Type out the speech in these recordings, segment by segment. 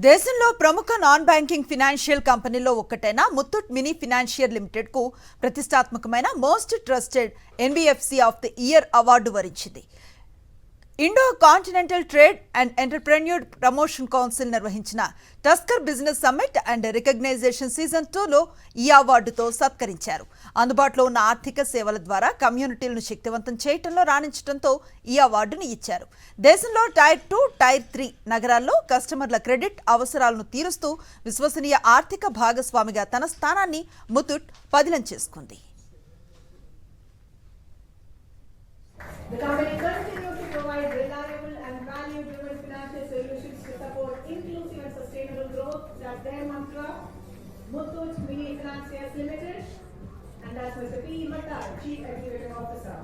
దేశంలో ప్రముఖ non banking financial కంపెనీలో ఒక్కటైన ముత్తూట్ మినీ ఫైనాన్షియర్ లిమిటెడ్ కు ప్రతిష్టాత్మకమైన most trusted NBFC of the year award వరించింది. Indo continental trade and entrepreneur promotion council నిర్వహించిన Tusker business summit and recognisation season 2లో ఈ అవార్డుతో సత్కరించారు. అందుబాటులో ఉన్న ఆర్థిక సేవల ద్వారా కమ్యూనిటీలను శక్తివంతం చేయడంలో రాణించడంతో ఈ అవార్డును ఇచ్చారు. దేశంలో టైర్ 2, టైర్ 3 నగరాల్లో కస్టమర్ల క్రెడిట్ అవసరాలను తీరుస్తూ విశ్వసనీయ ఆర్థిక భాగస్వామిగా తన స్థానాన్ని ముత్తూట్ పదిలం చేసుకుంది. The company continues to provide reliable and value-driven financial solutions to support inclusive and sustainable growth. That's their mantra. Muthoot Mini Financiers Limited, and that's Mr. P. Mattar, Chief Executive Officer.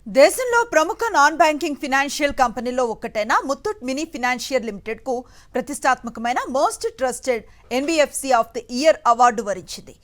దేశంలో ప్రముఖ non banking financial కంపెనీలో ఒక్కటైన Muthoot mini financier limited కు ప్రతిష్టాత్మకమైన most trusted NBFC of the year award వరించింది.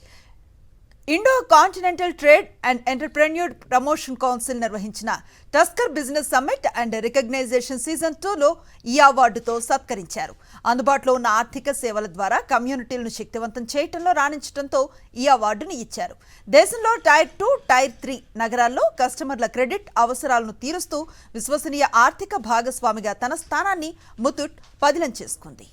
Indo continental trade and entrepreneur promotion council నిర్వహించిన Tusker business summit and recognisation season 2లో ఈ అవార్డుతో సత్కరించారు. అందుబాటులో ఉన్న ఆర్థిక సేవల ద్వారా కమ్యూనిటీలను శక్తివంతం చేయడంలో రాణించడంతో ఈ అవార్డును ఇచ్చారు. దేశంలో టైర్ 2, టైర్ 3 నగరాల్లో కస్టమర్ల క్రెడిట్ అవసరాలను తీరుస్తూ విశ్వసనీయ ఆర్థిక భాగస్వామిగా తన స్థానాన్ని ముత్తూట్ పదిలం చేసుకుంది.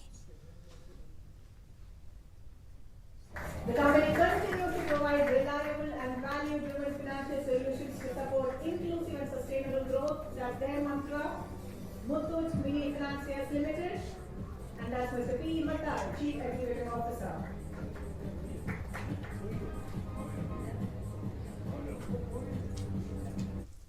The company continues to provide reliable and value-driven financial solutions to support inclusive and sustainable growth. That's their mantra. Muthoot Mini Financiers Limited, and that's Mr. P. Mattar, Chief Executive Officer.